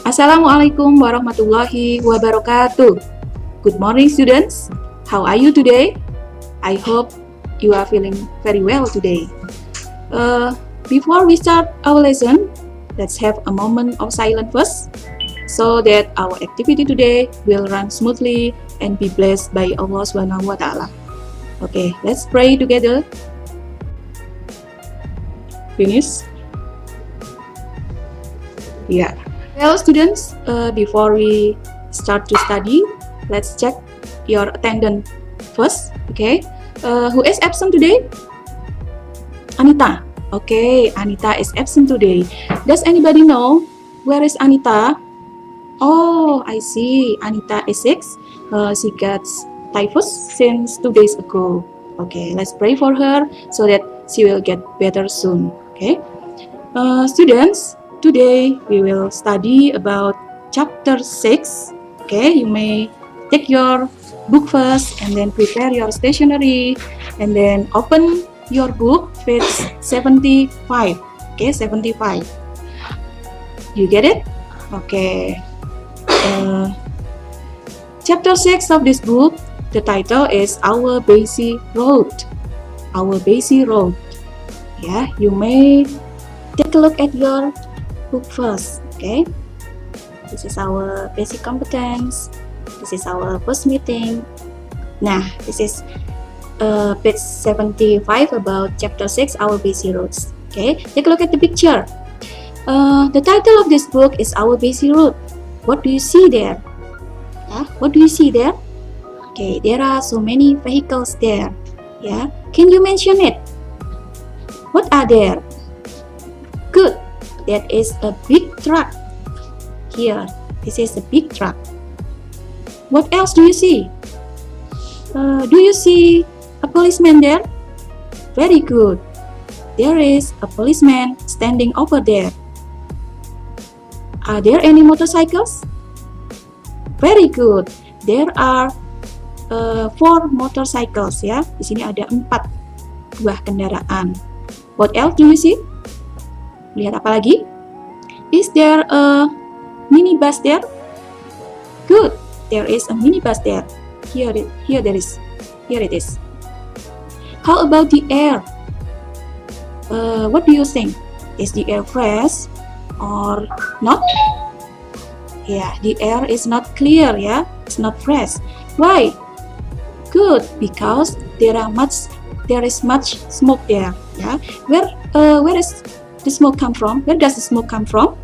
Assalamualaikum warahmatullahi wabarakatuh. Good morning, students. How are you today? I hope you are feeling very well today. Before we start our lesson, let's have a moment of silence first, so that our activity today will run smoothly and be blessed by Allah Subhanahu wa Ta'ala. Okay, let's pray together. Finish? Yeah. Well, students, before we start to study, let's check your attendance first. Okay, who is absent today? Anita. Okay, Anita is absent today. Does anybody know where is Anita? Oh, I see. Anita is sick. She got typhus since 2 days ago. Okay, let's pray for her so that she will get better soon. Okay, students. Today we will study about chapter 6. Okay, you may take your book first and then prepare your stationery and then open your book page 75. Okay, 75. You get it? Okay. Chapter 6 of this book, the title is Our Busy Road. Our Busy Road. Yeah, you may take a look at your book first. Okay, this is our basic competence. This is our first meeting. Nah, this is page 75 about chapter 6, Our Busy Roads. Okay, take a look at the picture. The title of this book is Our Busy Road. What do you see there? What do you see there? Okay, there are so many vehicles there. Yeah, can you mention it? What are there? Good. That is a big truck. Here, this is a big truck. What else do you see? Do you see a policeman there? Very good. There is a policeman standing over there. Are there any motorcycles? Very good. There are 4 motorcycles. Ya, di sini ada 4 buah kendaraan. What else do you see? Lihat apa lagi? Is there a minibus there? Good. There is a minibus there. Here it is. How about the air? What do you think? Is the air fresh or not? Yeah, the air is not clear. Yeah, it's not fresh. Why? Good, because there is much smoke there. Yeah, where is the smoke come from? Where does the smoke come from?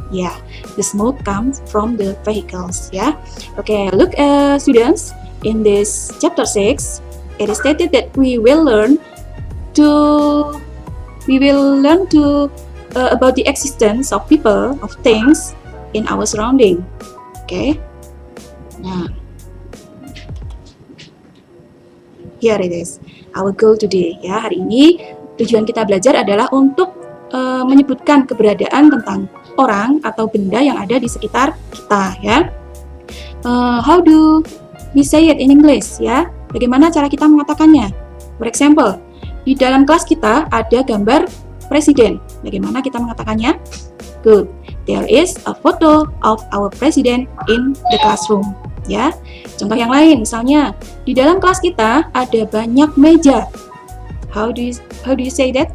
Yeah, the smoke comes from the vehicles. Yeah. Okay, look, students. In this chapter 6, it is stated that we will learn about the existence of people, of things in our surrounding. Okay. Nah, here it is. Our goal today. Ya, hari ini tujuan kita belajar adalah untuk menyebutkan keberadaan tentang orang atau benda yang ada di sekitar kita, ya. How do we say it in English, ya? Bagaimana cara kita mengatakannya? For example, di dalam kelas kita ada gambar presiden. Bagaimana kita mengatakannya? Good. There is a photo of our president in the classroom. Ya. Contoh yang lain, misalnya di dalam kelas kita ada banyak meja. How do you say that?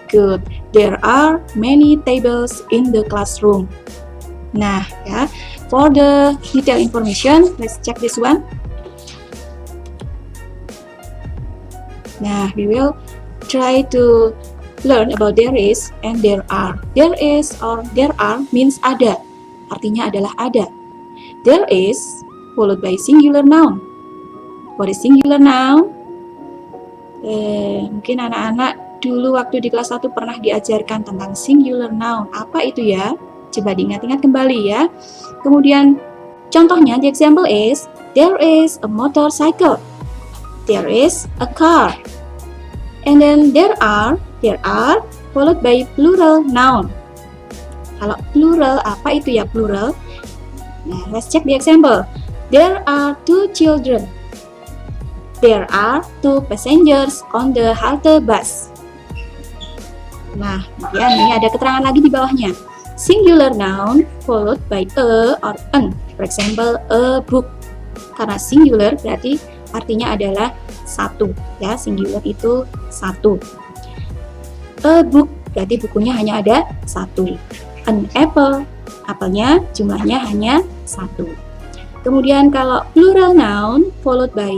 Good. There are many tables in the classroom. Nah, ya. For the detailed information, let's check this one. Nah, we will try to learn about there is and there are. There is or there are means ada. Artinya adalah ada. There is followed by singular noun. What is singular noun? Mungkin anak-anak dulu waktu di kelas 1 pernah diajarkan tentang singular noun. Apa itu ya? Coba diingat-ingat kembali ya. Kemudian contohnya, the example is there is a motorcycle. There is a car. And then there are followed by plural noun. Kalau plural, apa itu ya plural? Nah, let's check the example. There are two children. There are two passengers on the halte bus. Nah, kemudian ini ada keterangan lagi di bawahnya. Singular noun followed by a or an. For example, a book. Karena singular berarti artinya adalah satu. Ya, singular itu satu. A book berarti bukunya hanya ada satu. An apple, apelnya jumlahnya hanya satu. Kemudian kalau plural noun followed by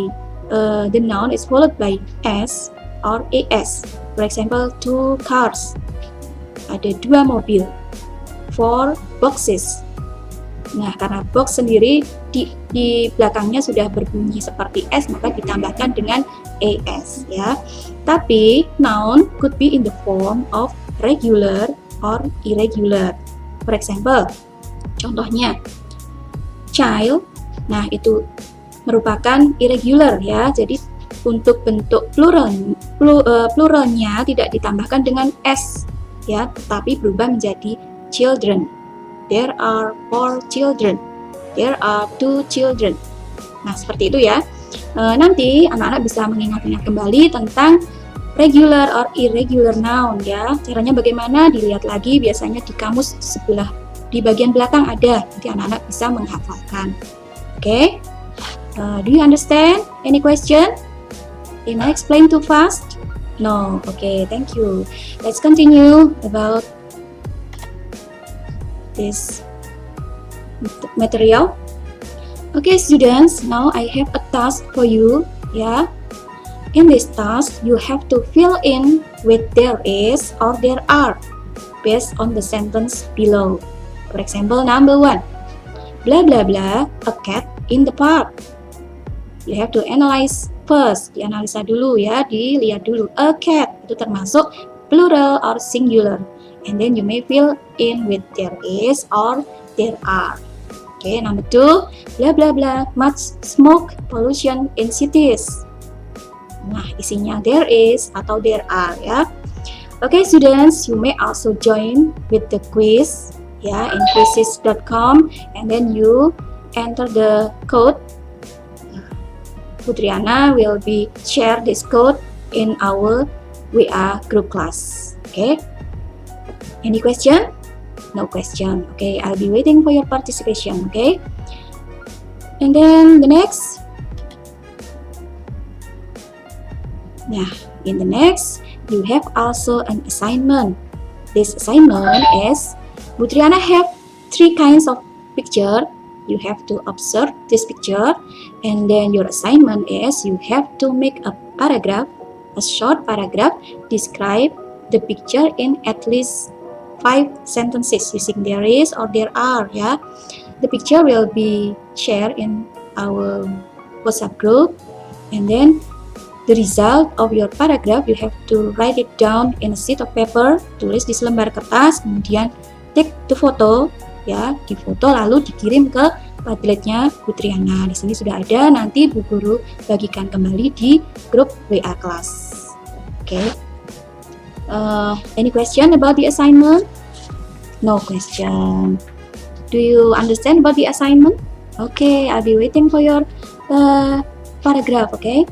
the noun is followed by s or as. For example, two cars. Ada dua mobil. Four boxes. Nah, karena box sendiri di belakangnya sudah berbunyi seperti s, maka ditambahkan dengan as ya. Tapi noun could be in the form of regular or irregular. For example, contohnya child. Nah, itu merupakan irregular ya. Jadi untuk bentuk pluralnya tidak ditambahkan dengan s ya, tetapi berubah menjadi children. There are 4 children. There are 2 children. Nah, seperti itu ya. Nanti anak-anak bisa mengingat-ingat kembali tentang regular or irregular noun ya. Caranya bagaimana? Dilihat lagi, biasanya di kamus sebelah di bagian belakang ada. Nanti anak-anak bisa menghafalkan. Oke? Do you understand? Any question? Am I explain too fast? No. Okay, thank you. Let's continue about this material. Okay, students, now I have a task for you. Yeah, in this task you have to fill in with there is or there are based on the sentence below. For example, number 1, blah blah blah, a cat in the park. You have to analyze first, dianalisa dulu ya, dilihat dulu. A cat itu termasuk plural or singular. And then you may fill in with there is or there are. Okay, number 2, blah blah blah, much smoke pollution in cities. Nah, isinya there is atau there are ya. Okay, students, you may also join with the quiz ya in quizzes.com, and then you enter the code. Putriana will be share this code in our WA group class. Okay. Any question? No question. Okay, I'll be waiting for your participation. Okay. And then the next. Nah, in the next, you have also an assignment. This assignment is, Putriana have 3 kinds of picture. You have to observe this picture, and then your assignment is you have to make a paragraph, a short paragraph, describe the picture in at least 5 sentences using there is or there are ya. The picture will be shared in our WhatsApp group, and then the result of your paragraph you have to write it down in a sheet of paper, tulis di selembar kertas, kemudian take the photo ya, difoto lalu dikirim ke Padletnya Putriana. Di sini sudah ada, nanti Bu Guru bagikan kembali di grup WA kelas. Oke. Any question about the assignment? No question. Do you understand about the assignment? Okay, I'll be waiting for your paragraph. Okay.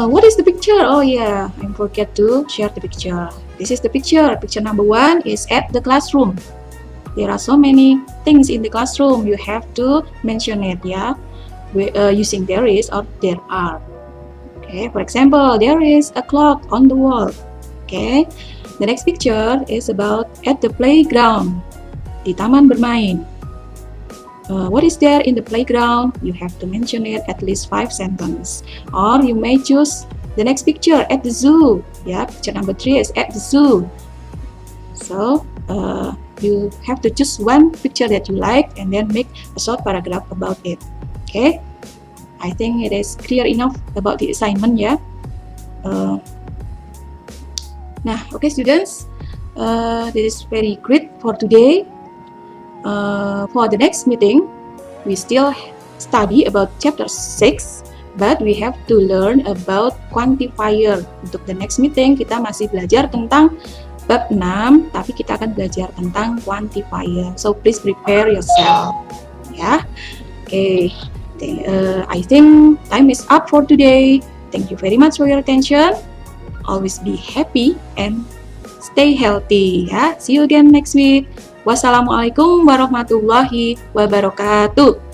What is the picture? Oh yeah, I forget to share the picture. This is the picture. Picture number 1 is at the classroom. There are so many things in the classroom. You have to mention it, yeah, using there is or there are. Okay, for example, there is a clock on the wall. Okay, the next picture is about at the playground, di taman bermain. What is there in the playground? You have to mention it at least 5 sentences. Or you may choose the next picture at the zoo. Yeah, picture number 3 is at the zoo. So you have to choose one picture that you like and then make a short paragraph about it. Okay, I think it is clear enough about the assignment. Yeah. Nah, okay students, this is very great for today. For the next meeting, we still study about chapter 6, but we have to learn about quantifier. Untuk the next meeting, kita masih belajar tentang bab 6, tapi kita akan belajar tentang quantifier. So please prepare yourself. Ya, okay. I think time is up for today. Thank you very much for your attention. Always be happy and stay healthy ya. See you again next week. Wassalamualaikum warahmatullahi wabarakatuh.